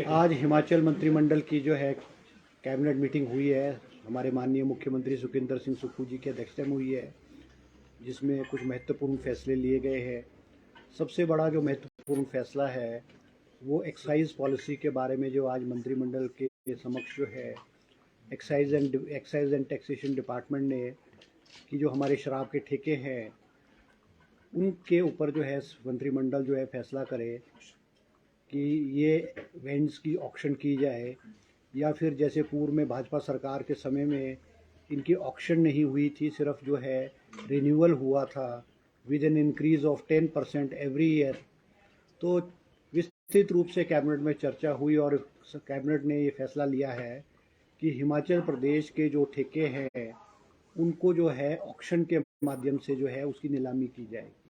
आज हिमाचल मंत्रिमंडल की जो है कैबिनेट मीटिंग हुई है, हमारे माननीय मुख्यमंत्री सुखविंदर सिंह सुक्खू जी की अध्यक्षता में हुई है, जिसमें कुछ महत्वपूर्ण फैसले लिए गए हैं। सबसे बड़ा जो महत्वपूर्ण फैसला है वो एक्साइज पॉलिसी के बारे में, जो आज मंत्रिमंडल के समक्ष जो है एक्साइज एंड टैक्सेशन डिपार्टमेंट ने कि जो हमारे शराब के ठेके हैं उनके ऊपर जो है मंत्रिमंडल जो है फैसला करे कि ये वेंड्स की ऑक्शन की जाए, या फिर जैसे पूर्व में भाजपा सरकार के समय में इनकी ऑक्शन नहीं हुई थी, सिर्फ जो है रिन्यूअल हुआ था with an increase of 10% every year. तो विस्तृत रूप से कैबिनेट में चर्चा हुई और कैबिनेट ने ये फैसला लिया है कि हिमाचल प्रदेश के जो ठेके हैं उनको जो है ऑक्शन के माध्यम से जो है उसकी नीलामी की जाएगी।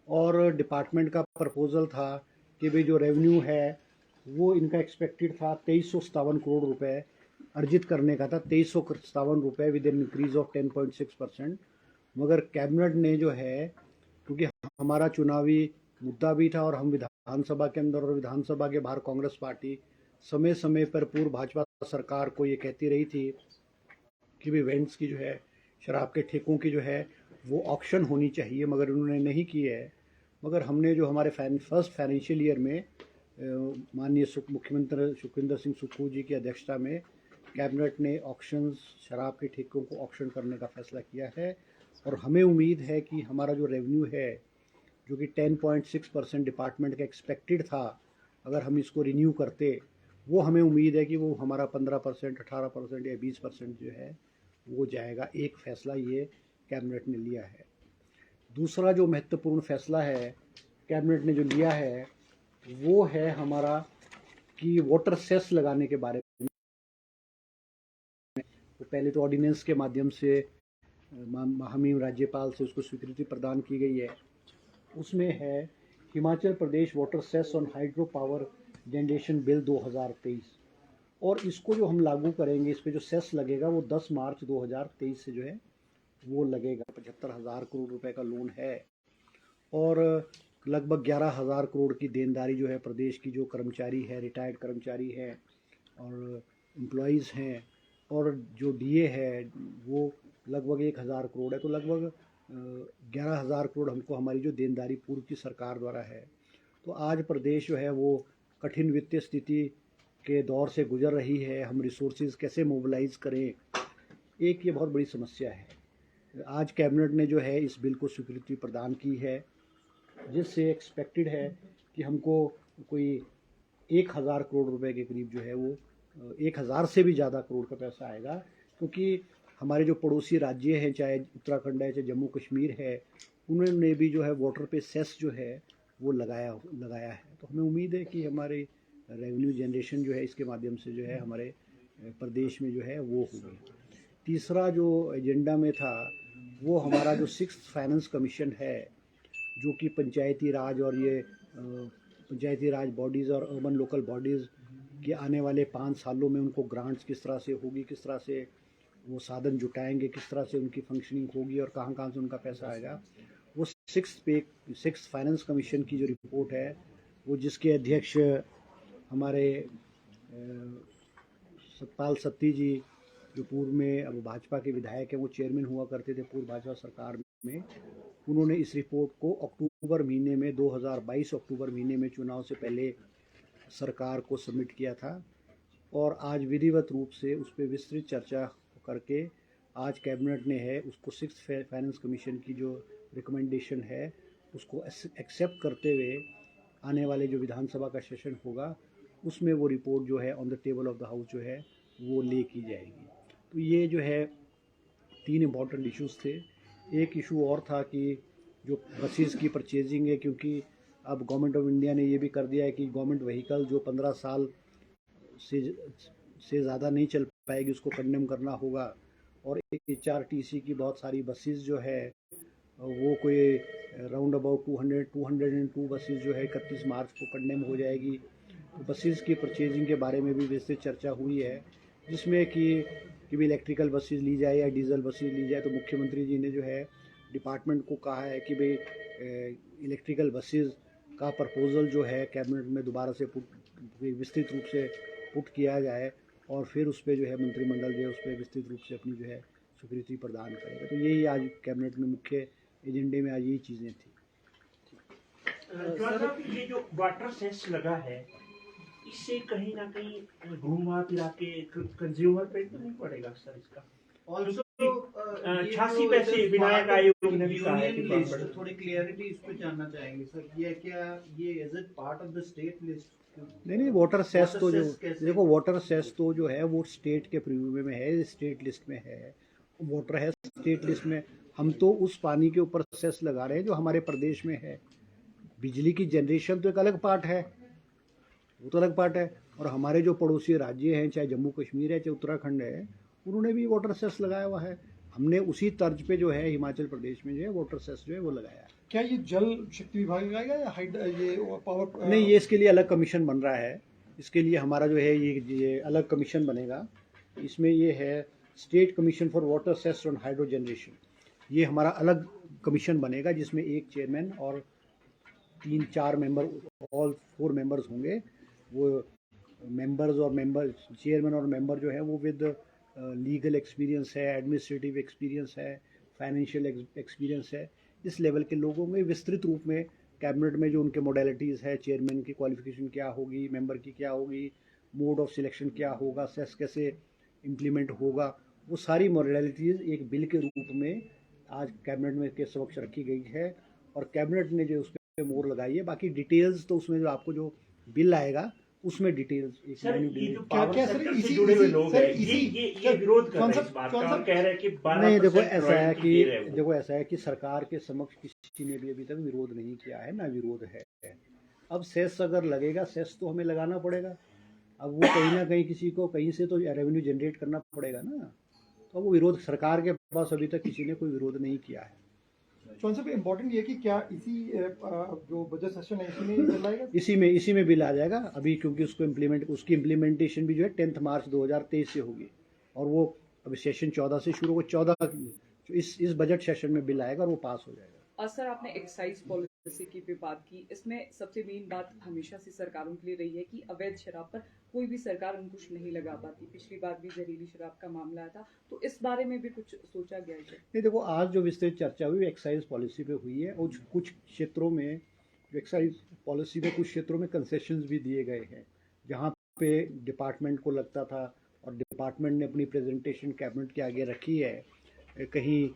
और डिपार्टमेंट का प्रपोजल था कि भाई जो रेवेन्यू है वो इनका एक्सपेक्टेड था 2357 करोड़ रुपए अर्जित करने का था, 2357 रुपये विद एन इंक्रीज ऑफ 10.6%। मगर कैबिनेट ने जो है, क्योंकि हमारा चुनावी मुद्दा भी था और हम विधानसभा के अंदर और विधानसभा के बाहर कांग्रेस पार्टी समय समय पर पूर्व भाजपा सरकार को ये कहती रही थी कि भी वेंड्स की जो है शराब के ठेकों की जो है वो ऑक्शन होनी चाहिए, मगर उन्होंने नहीं की है। मगर हमने जो हमारे फर्स्ट फाइनेंशियल ईयर में माननीय मुख्यमंत्री सुखविंदर सिंह सुक्खू जी की अध्यक्षता में कैबिनेट ने ऑक्शंस, शराब के ठेकों को ऑक्शन करने का फैसला किया है। और हमें उम्मीद है कि हमारा जो रेवेन्यू है, जो कि 10.6% डिपार्टमेंट का एक्सपेक्टेड था, अगर हम इसको रिन्यू करते, वो हमें उम्मीद है कि वो हमारा 15%, 18% या 20% जो है वो जाएगा। एक फैसला ये कैबिनेट ने लिया है। दूसरा जो महत्वपूर्ण फैसला है कैबिनेट ने जो लिया है वो है हमारा कि वाटर सेस लगाने के बारे में। तो पहले तो ऑर्डिनेंस के माध्यम से महामहिम राज्यपाल से उसको स्वीकृति प्रदान की गई है। उसमें है Himachal Pradesh water cess on hydro power generation bill 2023, और इसको जो हम लागू करेंगे, इस पर जो सेस लगेगा वो 10 मार्च 2023 से जो है वो लगेगा। 75,000 करोड़ रुपए का लोन है और लगभग 11,000 करोड़ की देनदारी जो है प्रदेश की जो कर्मचारी है, रिटायर्ड कर्मचारी है और एम्प्लॉयज़ हैं, और जो डीए है वो लगभग 1,000 करोड़ है। तो लगभग 11,000 करोड़ हमको हमारी जो देनदारी पूर्व की सरकार द्वारा है। तो आज प्रदेश जो है वो कठिन वित्तीय स्थिति के दौर से गुजर रही है। हम रिसोर्सेज कैसे मोबिलाइज करें, एक ये बहुत बड़ी समस्या है। आज कैबिनेट ने जो है इस बिल को स्वीकृति प्रदान की है, जिससे एक्सपेक्टेड है कि हमको कोई 1,000 करोड़ रुपए के करीब जो है वो 1,000 से भी ज़्यादा करोड़ का पैसा आएगा, क्योंकि हमारे जो पड़ोसी राज्य हैं, चाहे उत्तराखंड है, चाहे जम्मू कश्मीर है, उन्होंने भी जो है वाटर पे सेस जो है वो लगाया है। तो हमें उम्मीद है कि हमारे रेवेन्यू जनरेशन जो है इसके माध्यम से जो है हमारे प्रदेश में जो है वो होगी। तीसरा जो एजेंडा में था वो हमारा जो 6th फाइनेंस कमीशन है, जो कि पंचायती राज और ये पंचायती राज बॉडीज़ और अर्बन लोकल बॉडीज़ के आने वाले 5 सालों में उनको ग्रांट्स किस तरह से होगी, किस तरह से वो साधन जुटाएंगे, किस तरह से उनकी फंक्शनिंग होगी और कहाँ कहाँ से उनका पैसा आएगा, वो 6th फाइनेंस कमीशन की जो रिपोर्ट है वो, जिसके अध्यक्ष हमारे सतपाल सत्ती जी, जो पूर्व में अब भाजपा के विधायक हैं, वो चेयरमैन हुआ करते थे पूर्व भाजपा सरकार में। उन्होंने इस रिपोर्ट को अक्टूबर महीने में 2022 अक्टूबर महीने में चुनाव से पहले सरकार को सबमिट किया था, और आज विधिवत रूप से उस पर विस्तृत चर्चा करके आज कैबिनेट ने है उसको 6th फाइनेंस कमीशन की जो रिकमेंडेशन है उसको एक्सेप्ट करते हुए आने वाले जो विधानसभा का सेशन होगा उसमें वो रिपोर्ट जो है on the table of the house जो है वो ले की जाएगी। तो ये जो है 3 इम्पॉर्टेंट इश्यूज़ थे। एक इशू और था कि जो बसेस की परचेजिंग है, क्योंकि अब गवर्नमेंट ऑफ इंडिया ने ये भी कर दिया है कि गवर्नमेंट व्हीकल जो 15 साल से ज़्यादा नहीं चल पाएगी उसको कंडेम करना होगा। और HRTC की बहुत सारी बसेस जो है वो कोई राउंड अबाउट 202 बसेस जो है 31 मार्च को कंडेम हो जाएगी। तो बसेस की परचेजिंग के बारे में भी विस्तृत चर्चा हुई है, जिसमें कि कि भी इलेक्ट्रिकल बसेस ली जाए या डीजल बसेस ली जाए, तो मुख्यमंत्री जी ने जो है डिपार्टमेंट को कहा है कि भाई इलेक्ट्रिकल बसेस का प्रपोजल जो है कैबिनेट में दोबारा से विस्तृत रूप से पुट किया जाए और फिर उस पर जो है मंत्रिमंडल जो है उस पर विस्तृत रूप से अपनी जो है स्वीकृति प्रदान करेगा। तो यही आज कैबिनेट में मुख्य एजेंडे में आज यही चीज़ें थी। सर, ये जो वाटर सेस लगा है, इससे कहीं ना कहीं घूमा फिरा के कंज्यूमर पे तो नहीं पड़ेगा सर इसका? ऑल्सो 86 पैसे विनायक आयोग ने भी कहा है कि थोड़ी क्लियरिटी इस पे जानना चाहेंगे सर। ये क्या ये is it part of the state list? नहीं, वाटर सेस तो जो देखो वाटर सेस तो जो है वो स्टेट के प्रीव्यू में है, स्टेट लिस्ट में है, वाटर है स्टेट लिस्ट में। हम तो उस पानी के ऊपर सेस लगा रहे हैं जो हमारे प्रदेश में है। बिजली की जनरेशन तो एक अलग पार्ट है, वो तो अलग पार्ट है। और हमारे जो पड़ोसी राज्य हैं, चाहे जम्मू कश्मीर है चाहे उत्तराखंड है, उन्होंने भी वाटर सेस लगाया हुआ है। हमने उसी तर्ज पे जो है हिमाचल प्रदेश में जो है वाटर सेस जो है वो लगाया है। क्या ये जल शक्ति विभाग लगाएगा या ये पावर? नहीं, ये इसके लिए अलग कमीशन बन रहा है। इसके लिए हमारा जो है ये अलग कमीशन बनेगा। इसमें ये है state commission for water cess on hydro generation. ये हमारा अलग कमीशन बनेगा जिसमें एक चेयरमैन और 3-4 मेंबर, ऑल 4 मेंबर्स होंगे। वो मेंबर्स चेयरमैन और मेंबर जो है वो विद लीगल एक्सपीरियंस है, एडमिनिस्ट्रेटिव एक्सपीरियंस है, फाइनेंशियल एक्सपीरियंस है, इस लेवल के लोगों में विस्तृत रूप में कैबिनेट में जो उनके मॉडलिटीज़ है, चेयरमैन की क्वालिफिकेशन क्या होगी, मेंबर की क्या होगी, मोड ऑफ सिलेक्शन क्या होगा, सेस कैसे इम्प्लीमेंट होगा, वो सारी मॉडलिटीज़ एक बिल के रूप में आज कैबिनेट में के समक्ष रखी गई है और कैबिनेट ने जो उस पर मोहर लगाई है। बाकी डिटेल्स तो उसमें जो आपको जो बिल आएगा उसमें डिटेल्स जुड़े हुए लोग हैं, ये विरोध कर रहे हैं इस बात का और कह रहे हैं कि 12% नहीं, देखो ऐसा है कि सरकार के समक्ष किसी ने भी अभी तक विरोध नहीं किया है, ना विरोध है। अब सेस अगर लगेगा, सेस तो हमें लगाना पड़ेगा। अब वो कहीं ना कहीं किसी को कहीं से तो रेवेन्यू जनरेट करना पड़ेगा ना, तो वो विरोध सरकार के पास अभी तक किसी ने कोई विरोध नहीं किया है। चौहान साहब, इम्पोर्टेंट ये कि क्या इसी जो बजट सेशन है इसी में बिल आ जाएगा अभी, क्योंकि उसकी इम्प्लीमेंटेशन भी जो है 10 मार्च 2023 से होगी और वो अभी सेशन 14 से शुरू हो, 14 इस बजट सेशन में बिल आएगा और वो पास हो जाएगा। और सर, आपने एक्साइज पॉलिसी की भी बात की। इसमें सबसे मेन बात हमेशा से सरकारों के लिए रही है कि अवैध शराब पर कोई भी सरकार अंकुश नहीं लगा पाती। पिछली बार भी जहरीली शराब का मामला था, तो इस बारे में भी कुछ सोचा गया है? नहीं, देखो आज जो विस्तृत चर्चा हुई एक्साइज पॉलिसी पे हुई है और कुछ क्षेत्रों में एक्साइज पॉलिसी में कुछ क्षेत्रों में कंसेशंस भी दिए गए हैं जहाँ पे डिपार्टमेंट को लगता था और डिपार्टमेंट ने अपनी प्रेजेंटेशन कैबिनेट के आगे रखी है, कहीं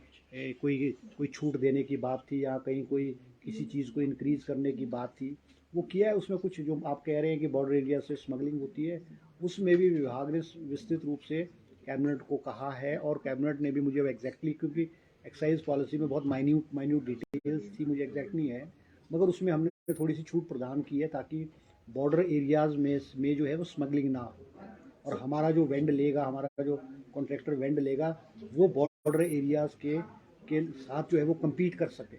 कोई छूट देने की बात थी या कहीं कोई किसी चीज़ को इंक्रीज़ करने की बात थी, वो किया है। उसमें कुछ जो आप कह रहे हैं कि बॉर्डर एरिया से स्मगलिंग होती है, उसमें भी विभाग ने विस्तृत रूप से कैबिनेट को कहा है और कैबिनेट ने भी मुझे एग्जैक्टली, क्योंकि एक्साइज पॉलिसी में बहुत माइन्यूट डिटेल्स थी, मुझे एग्जैक्ट नहीं है, मगर उसमें हमने थोड़ी सी छूट प्रदान की है ताकि बॉर्डर एरियाज़ में जो है वो स्मगलिंग ना हो और हमारा जो वेंड लेगा, हमारा जो कॉन्ट्रैक्टर वेंड लेगा, वो बॉर्डर एरियाज़ के साथ जो है वो कम्पीट कर सके।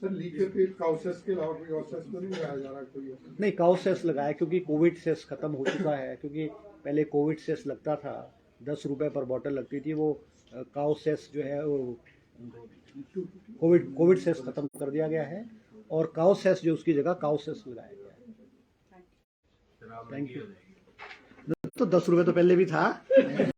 सर, लीगल पे काउ सेस के अलावा कोई और सेस तो नहीं लगाया जा रहा? कोई नहीं, काउ सेस लगाया क्योंकि कोविड सेस खत्म हो चुका है। क्योंकि पहले कोविड सेस लगता था, 10 रुपये पर बॉटल लगती थी, वो काउ सेस जो है वो कोविड सेस खत्म कर दिया गया है और काउ सेस जो उसकी जगह काउ सेस लगाया गया है। Thank you. तो 10 रुपये तो पहले भी था।